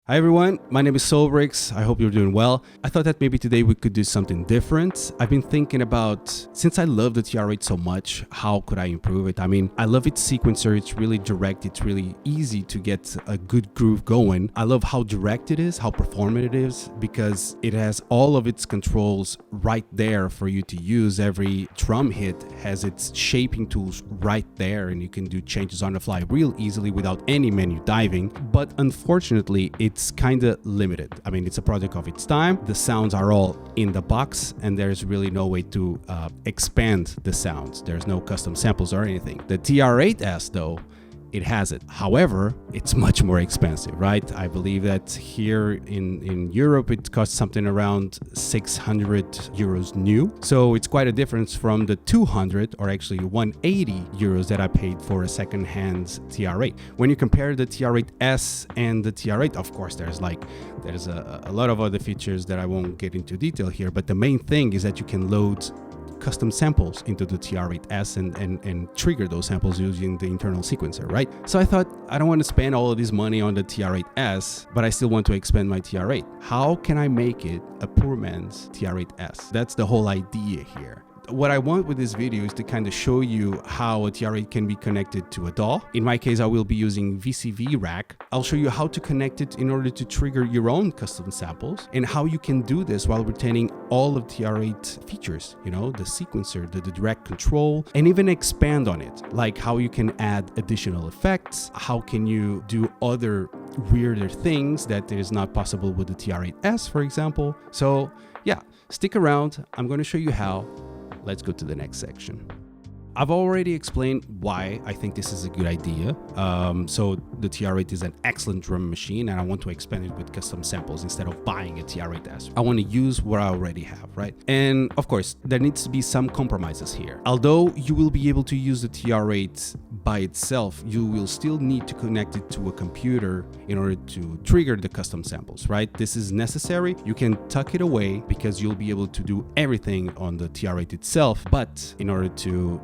Hi everyone, my name is SoulBrix. I hope you're doing well. I thought that maybe today we could do something different. I've been thinking about, since I love the TR8 so much, how could I improve it? I mean, I love its sequencer. It's really direct. It's really easy to get a good groove going. I love how direct it is, how performant it is, because it has all of its controls right there for you to use. Every drum hit has its shaping tools right there, and you can do changes on the fly real easily without any menu diving. But unfortunately, it's kind of limited. I mean, it's a product of its time. The sounds are all in the box, and there's really no way to expand the sounds. There's no custom samples or anything. The TR8S though, it has it. However, it's much more expensive, right? I believe that here in Europe, it costs something around 600 euros new. So it's quite a difference from the 200 or actually 180 euros that I paid for a second-hand TR8. When you compare the TR8S and the TR8, of course, there's a lot of other features that I won't get into detail here, but the main thing is that you can load custom samples into the TR8S and trigger those samples using the internal sequencer, right? So I thought, I don't want to spend all of this money on the TR8S, but I still want to expand my TR8. How can I make it a poor man's TR8S? That's the whole idea here. What I want with this video is to kind of show you how a TR8 can be connected to a DAW. In my case, I will be using VCV Rack. I'll show you how to connect it in order to trigger your own custom samples and how you can do this while retaining all of TR8 features, you know, the sequencer, the direct control, and even expand on it, like how you can add additional effects, how can you do other weirder things that is not possible with the TR8S, for example. So yeah, stick around. I'm going to show you how. Let's go to the next section. I've already explained why I think this is a good idea. So the TR8 is an excellent drum machine, and I want to expand it with custom samples instead of buying a TR8S. I want to use what I already have, right? And of course, there needs to be some compromises here. Although you will be able to use the TR8 by itself, you will still need to connect it to a computer in order to trigger the custom samples, right? This is necessary. You can tuck it away because you'll be able to do everything on the TR8 itself, but in order to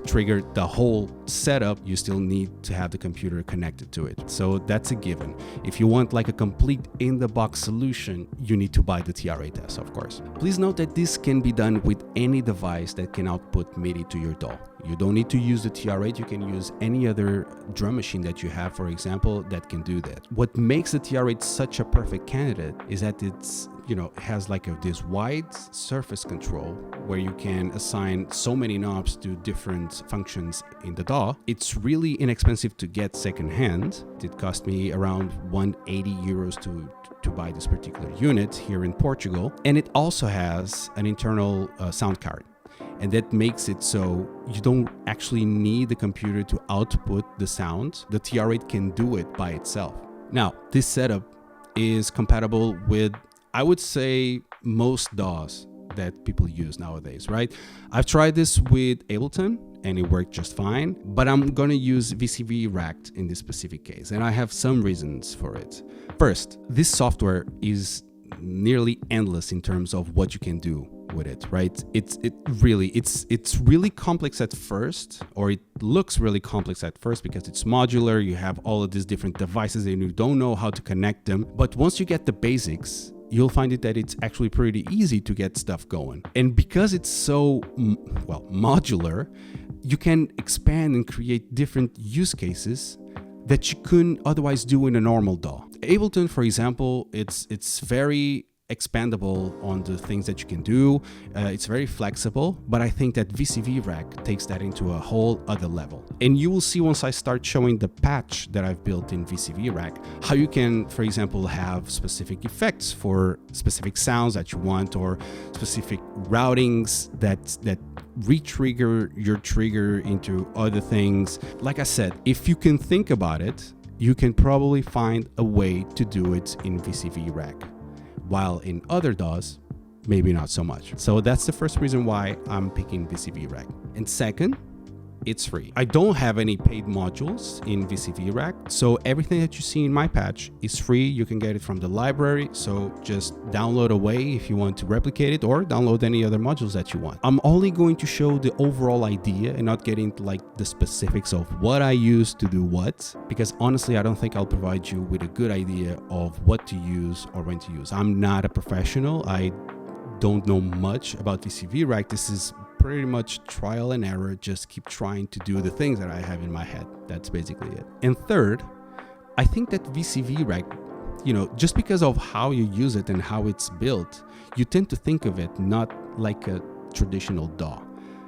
trigger the whole setup, you still need to have the computer connected to it. So that's a given. If you want like a complete in-the-box solution, you need to buy the TR8S, of course. Please note that this can be done with any device that can output MIDI to your DAW. You don't need to use the TR8, you can use any other drum machine that you have, for example, that can do that. What makes the TR8 such a perfect candidate is that it's has like this wide surface control where you can assign so many knobs to different functions in the DAW. It's really inexpensive to get secondhand. It cost me around 180 euros to buy this particular unit here in Portugal. And it also has an internal sound card. And that makes it so you don't actually need the computer to output the sound. The TR8 can do it by itself. Now, this setup is compatible with, I would say, most DAWs that people use nowadays, right? I've tried this with Ableton and it worked just fine, but I'm gonna use VCV Rack in this specific case, and I have some reasons for it. First, this software is nearly endless in terms of what you can do with it, right? It's really complex at first, or it looks really complex at first because it's modular. You have all of these different devices and you don't know how to connect them. But once you get the basics, you'll find that it's actually pretty easy to get stuff going. And because it's so, modular, you can expand and create different use cases that you couldn't otherwise do in a normal DAW. Ableton, for example, it's very expandable on the things that you can do. It's very flexible, but I think that VCV Rack takes that into a whole other level. And you will see once I start showing the patch that I've built in VCV Rack, how you can, for example, have specific effects for specific sounds that you want, or specific routings that re-trigger your trigger into other things. Like I said, if you can think about it, you can probably find a way to do it in VCV Rack. While in other DAWs, maybe not so much. So that's the first reason why I'm picking VCV Rack. And second, it's free. I don't have any paid modules in VCV Rack, so everything that you see in my patch is free. You can get it from the library, so just download away if you want to replicate it, or download any other modules that you want. I'm only going to show the overall idea and not get into like the specifics of what I use to do what, because honestly, I don't think I'll provide you with a good idea of what to use or when to use. I'm not a professional. I don't know much about VCV Rack. This is pretty much trial and error. Just keep trying to do the things that I have in my head. That's basically it. And third, I think that VCV Rack, just because of how you use it and how it's built, you tend to think of it not like a traditional DAW.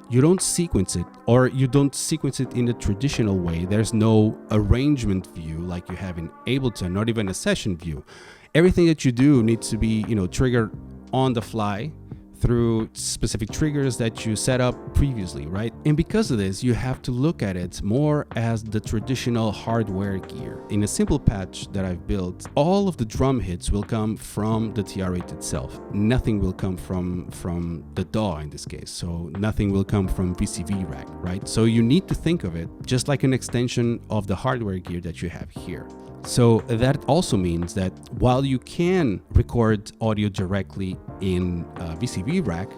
You don't sequence it, or you don't sequence it in a traditional way. There's no arrangement view like you have in Ableton, not even a session view. Everything that you do needs to be, triggered on the fly through specific triggers that you set up previously, right? And because of this, you have to look at it more as the traditional hardware gear. In a simple patch that I've built, all of the drum hits will come from the TR8 itself. Nothing will come from the DAW in this case. So nothing will come from VCV Rack, right? So you need to think of it just like an extension of the hardware gear that you have here. So that also means that while you can record audio directly in VCV Rack,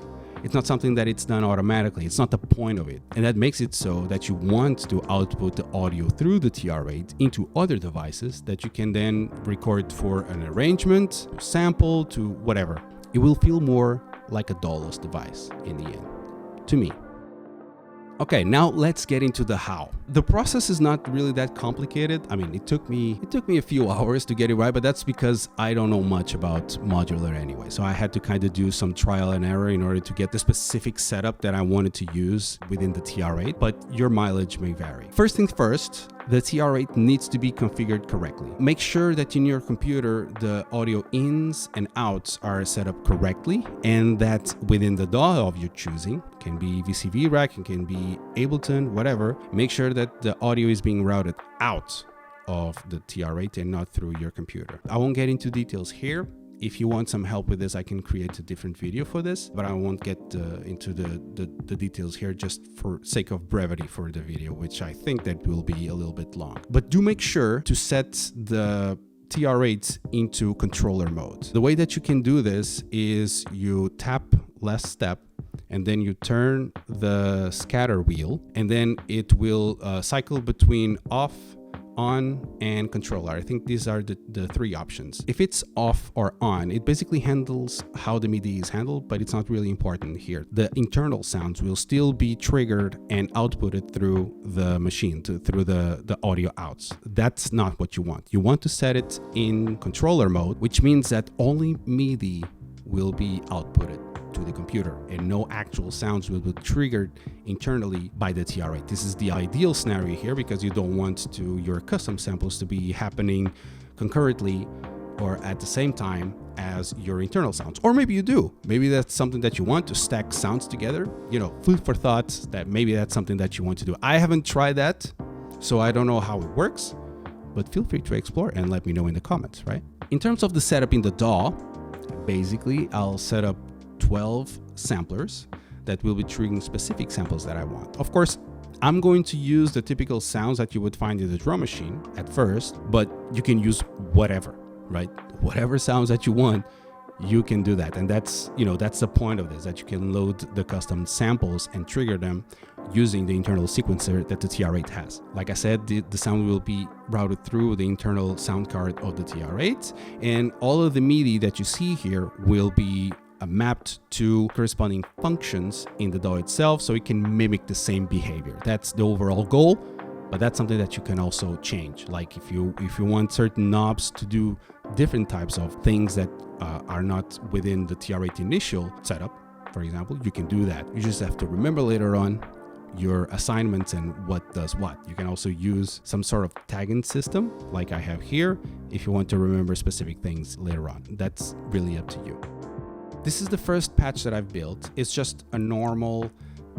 it's not something that it's done automatically. It's not the point of it. And that makes it so that you want to output the audio through the TR8 into other devices that you can then record for an arrangement, sample, to whatever. It will feel more like a DAW-less device in the end, to me. Okay, now let's get into the how. The process is not really that complicated. I mean, it took me a few hours to get it right, but that's because I don't know much about modular anyway. So I had to kind of do some trial and error in order to get the specific setup that I wanted to use within the TR8, but your mileage may vary. First things first, the TR8 needs to be configured correctly. Make sure that in your computer, the audio ins and outs are set up correctly, and that within the DAW of your choosing, can be VCV Rack, it can be Ableton, whatever, make sure that the audio is being routed out of the TR8 and not through your computer. I won't get into details here. If you want some help with this, I can create a different video for this, but I won't get into the details here just for sake of brevity for the video, which I think that will be a little bit long. But do make sure to set the TR8 into controller mode. The way that you can do this is you tap last step, and then you turn the scatter wheel, and then it will cycle between off, on, and controller. I think these are the three options. If it's off or on, it basically handles how the MIDI is handled, but it's not really important here. The internal sounds will still be triggered and outputted through the machine, through the audio outs. That's not what you want. You want to set it in controller mode, which means that only MIDI will be outputted to the computer and no actual sounds will be triggered internally by the TR8. This is the ideal scenario here because you don't want your custom samples to be happening concurrently or at the same time as your internal sounds. Or maybe you do. Maybe that's something that you want to stack sounds together. Food for thought, that maybe that's something that you want to do. I haven't tried that, so I don't know how it works, but feel free to explore and let me know in the comments, right? In terms of the setup in the DAW, basically I'll set up 12 samplers that will be triggering specific samples that I want. Of course, I'm going to use the typical sounds that you would find in the drum machine at first, but you can use whatever, right? Whatever sounds that you want, you can do that. And that's the point of this, that you can load the custom samples and trigger them using the internal sequencer that the TR8 has. Like I said, the sound will be routed through the internal sound card of the TR8, and all of the MIDI that you see here will be mapped to corresponding functions in the DAW itself, so it can mimic the same behavior. That's the overall goal, but that's something that you can also change. Like if you want certain knobs to do different types of things that are not within the TR8 initial setup, for example, you can do that. You just have to remember later on your assignments and what does what. You can also use some sort of tagging system like I have here if you want to remember specific things later on. That's really up to you. This is the first patch that I've built. It's just a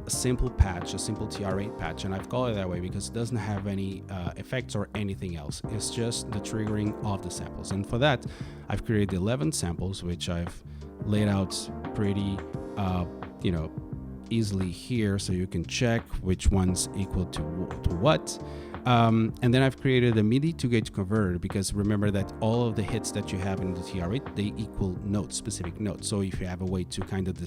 simple patch, a simple TR8 patch, and I've called it that way because it doesn't have any effects or anything else. It's just the triggering of the samples. And for that, I've created 11 samples, which I've laid out pretty, easily here so you can check which one's equal to what. And then I've created a MIDI to gauge converter, because remember that all of the hits that you have in the TR8, they equal notes, specific notes. So if you have a way to kind of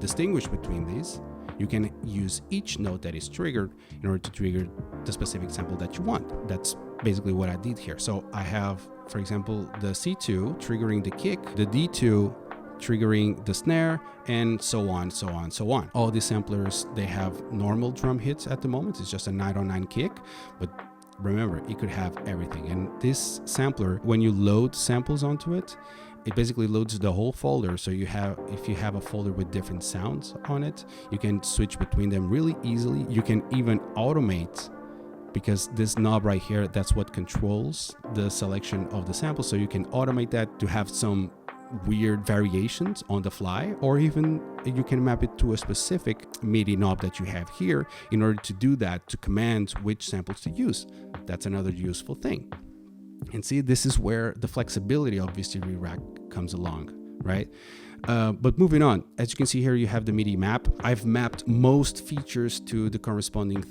distinguish between these, you can use each note that is triggered in order to trigger the specific sample that you want. That's basically what I did here. So I have, for example, the C2 triggering the kick, the D2 triggering the snare, and so on, so on, so on. All these samplers, they have normal drum hits at the moment. It's just a 909 kick, but remember, it could have everything. And this sampler, when you load samples onto it, it basically loads the whole folder. So if you have a folder with different sounds on it, you can switch between them really easily. You can even automate, because this knob right here, that's what controls the selection of the sample. So you can automate that to have some weird variations on the fly, or even you can map it to a specific MIDI knob that you have here in order to do that, to command which samples to use. That's another useful thing. And see, this is where the flexibility of VCV Rack comes along, right? But moving on, as you can see here, you have the MIDI map. I've mapped most features to the corresponding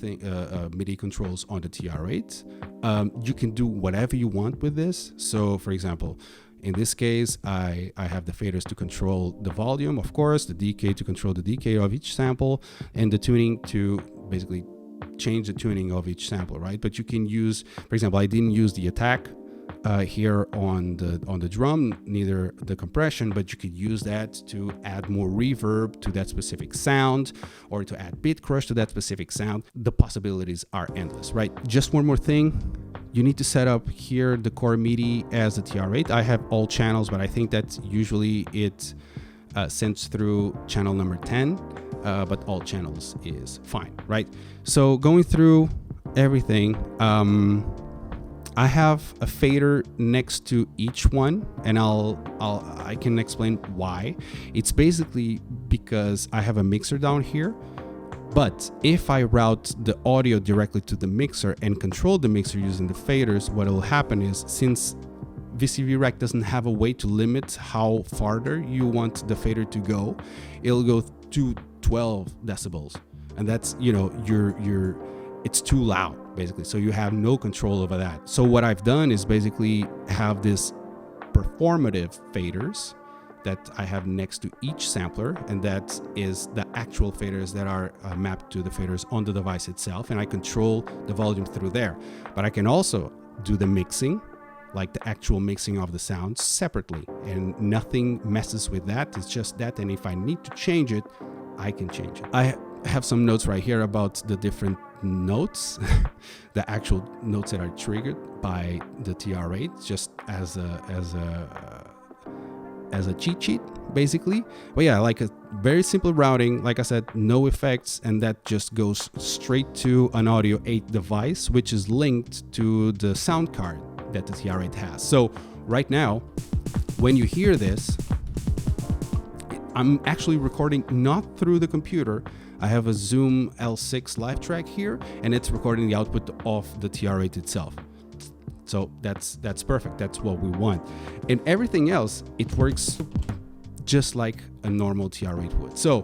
MIDI controls on the TR8. You can do whatever you want with this. So for example, in this case, I have the faders to control the volume, of course, the decay to control the decay of each sample, and the tuning to basically change the tuning of each sample, right? But you can use, for example, I didn't use the attack here on the drum, neither the compression, but you could use that to add more reverb to that specific sound, or to add bit crush to that specific sound. The possibilities are endless, right? Just one more thing. You need to set up here the core MIDI as the TR8. I have all channels, but I think that usually it sends through channel number 10, but all channels is fine, right? So going through everything, I have a fader next to each one, and I can explain why. It's basically because I have a mixer down here. But if I route the audio directly to the mixer and control the mixer using the faders, what will happen is, since VCV Rack doesn't have a way to limit how farther you want the fader to go, it'll go to 12 decibels. And that's, it's too loud, basically. So you have no control over that. So what I've done is basically have this performative faders that I have next to each sampler, and that is the actual faders that are mapped to the faders on the device itself, and I control the volume through there. But I can also do the mixing, like the actual mixing of the sounds, separately, and nothing messes with that. It's just that, and if I need to change it, I can change it. I have some notes right here about the different notes, the actual notes that are triggered by the TR8, just as a cheat sheet, basically. But yeah, like a very simple routing, like I said, no effects, and that just goes straight to an Audio 8 device, which is linked to the sound card that the TR8 has. So right now, when you hear this, I'm actually recording not through the computer. I have a Zoom L6 live track here, and it's recording the output of the TR8 itself. So that's perfect. That's what we want. And everything else, it works just like a normal TR8 would. So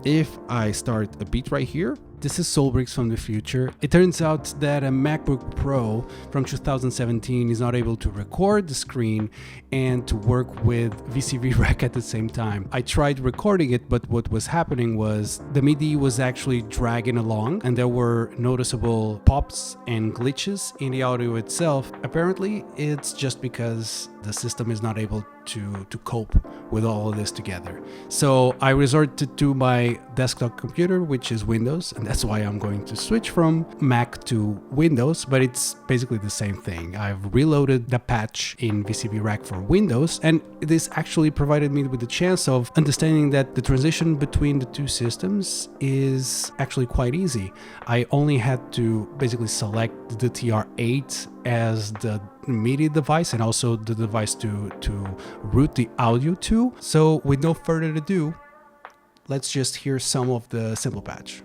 if I start a beat right here, this is SoulBrix from the future. It turns out that a MacBook Pro from 2017 is not able to record the screen and to work with VCV Rack at the same time. I tried recording it, but what was happening was the MIDI was actually dragging along, and there were noticeable pops and glitches in the audio itself. Apparently, it's just because the system is not able to cope with all of this together. So I resorted to my desktop computer, which is Windows, and that's why I'm going to switch from Mac to Windows, but it's basically the same thing. I've reloaded the patch in VCV Rack for Windows, and this actually provided me with the chance of understanding that the transition between the two systems is actually quite easy. I only had to basically select the TR8 as the MIDI device and also the device to route the audio to. So with no further ado, let's just hear some of the simple patch.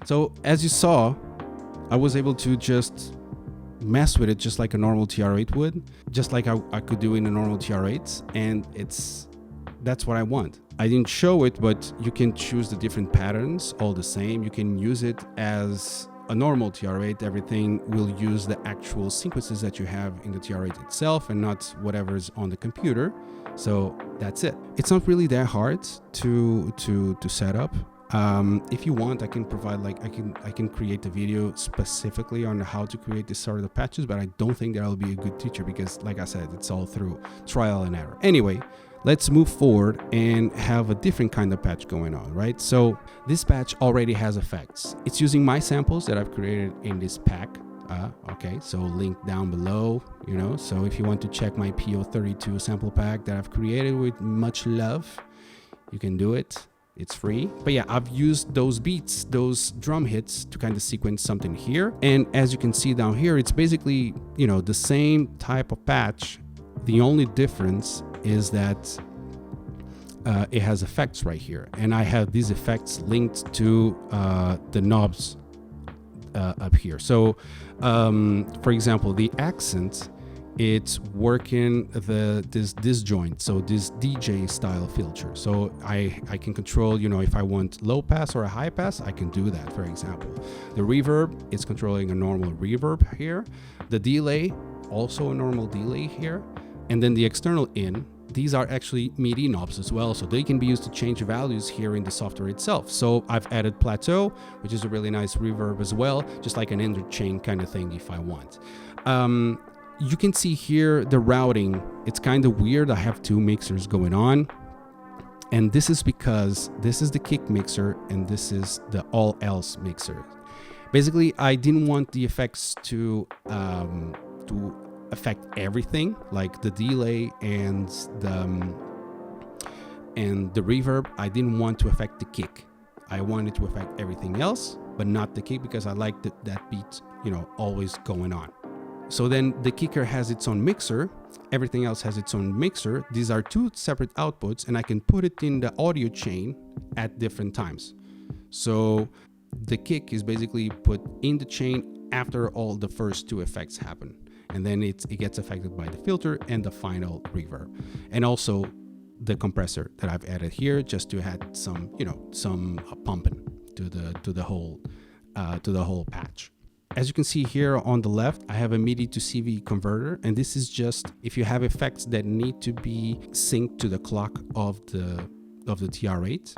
So as you saw, I was able to just mess with it just like a normal TR8 would, just like I could do in a normal TR8, and that's what I want. I didn't show it, but you can choose the different patterns all the same. You can use it as a normal TR8. Everything will use the actual sequences that you have in the TR8 itself and not whatever's on the computer. So that's it. It's not really that hard to set up. If you want, I can provide I can create a video specifically on how to create this sort of patches, but I don't think that I'll be a good teacher because, like I said, it's all through trial and error. Anyway, let's move forward and have a different kind of patch going on, right? So this patch already has effects. It's using my samples that I've created in this pack. Okay, so link down below, so if you want to check my PO32 sample pack that I've created with much love, you can do it. It's free. But yeah, I've used those beats, those drum hits to kind of sequence something here. And as you can see down here, it's basically, the same type of patch. The only difference is that it has effects right here. And I have these effects linked to the knobs up here. So, for example, the accent, it's working this disjoint, so this DJ style filter. So I can control, if I want low pass or a high pass, I can do that, for example. The reverb is controlling a normal reverb here. The delay, also a normal delay here. And then the external in, these are actually MIDI knobs as well, so they can be used to change values here in the software itself. So I've added plateau, which is a really nice reverb as well, just like an interchain kind of thing if I want. You can see here the routing. It's kind of weird. I have two mixers going on, and this is because this is the kick mixer and this is the all else mixer. Basically, I didn't want the effects to affect everything, like the delay and the reverb. I didn't want to affect the kick. I wanted to affect everything else, but not the kick, because I like that beat, always going on. So then the kicker has its own mixer, everything else has its own mixer. These are two separate outputs, and I can put it in the audio chain at different times. So the kick is basically put in the chain after all the first two effects happen. And then it gets affected by the filter and the final reverb. And also the compressor that I've added here just to add some, some pumping to the whole patch. As you can see here on the left, I have a MIDI to CV converter, and this is just if you have effects that need to be synced to the clock of the TR8.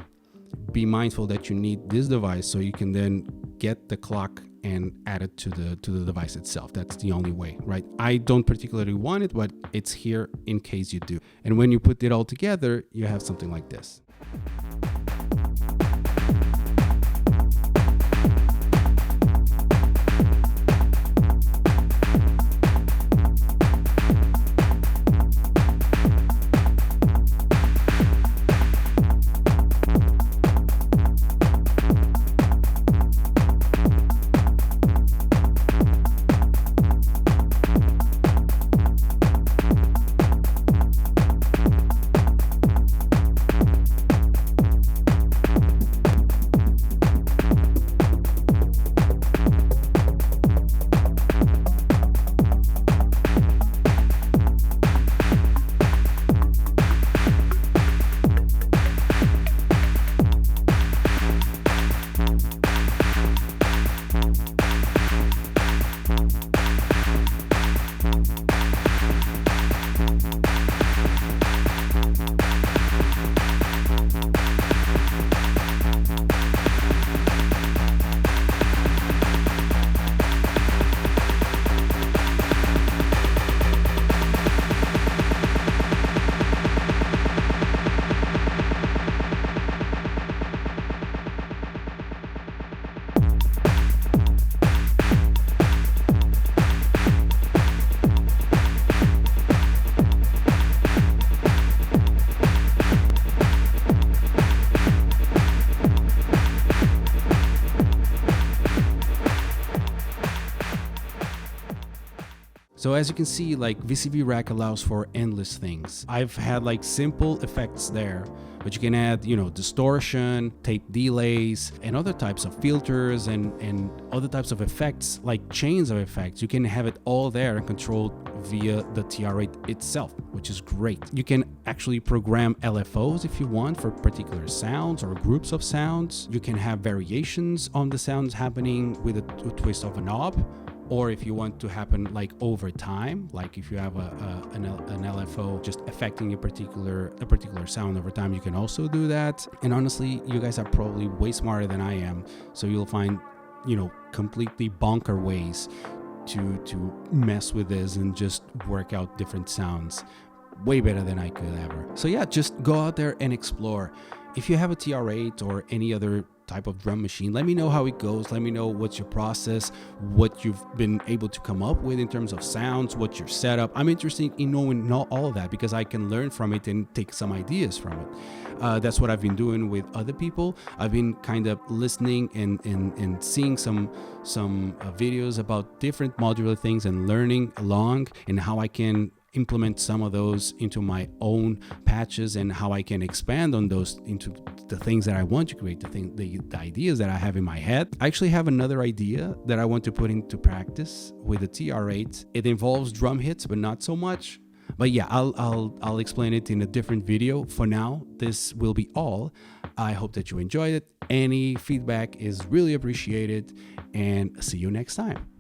Be mindful that you need this device so you can then get the clock and add it to the device itself. That's the only way, right? I don't particularly want it, but it's here in case you do. And when you put it all together, you have something like this. So as you can see, like VCV Rack allows for endless things. I've had like simple effects there, but you can add, you know, distortion, tape delays, and other types of filters and other types of effects, like chains of effects. You can have it all there and controlled via the TR8 itself, which is great. You can actually program LFOs if you want for particular sounds or groups of sounds. You can have variations on the sounds happening with a twist of a knob, or if you want to happen like over time, like if you have an LFO just affecting a particular sound over time, you can also do that. And honestly, you guys are probably way smarter than I am, so you'll find, you know, completely bonker ways to mess with this and just work out different sounds way better than I could ever. So yeah, just go out there and explore. If you have a TR8 or any other type of drum machine, let me know how it goes. Let me know what's your process, what you've been able to come up with in terms of sounds, what's your setup. I'm interested in knowing all of that because I can learn from it and take some ideas from it. That's what I've been doing with other people. I've been kind of listening and seeing some videos about different modular things and learning along, and how I can implement some of those into my own patches and how I can expand on those into the things that I want to create, the ideas that I have in my head. I actually have another idea that I want to put into practice with the TR8. It involves drum hits, but not so much. But yeah, I'll explain it in a different video. For now, this will be all. I hope that you enjoyed it. Any feedback is really appreciated, and see you next time.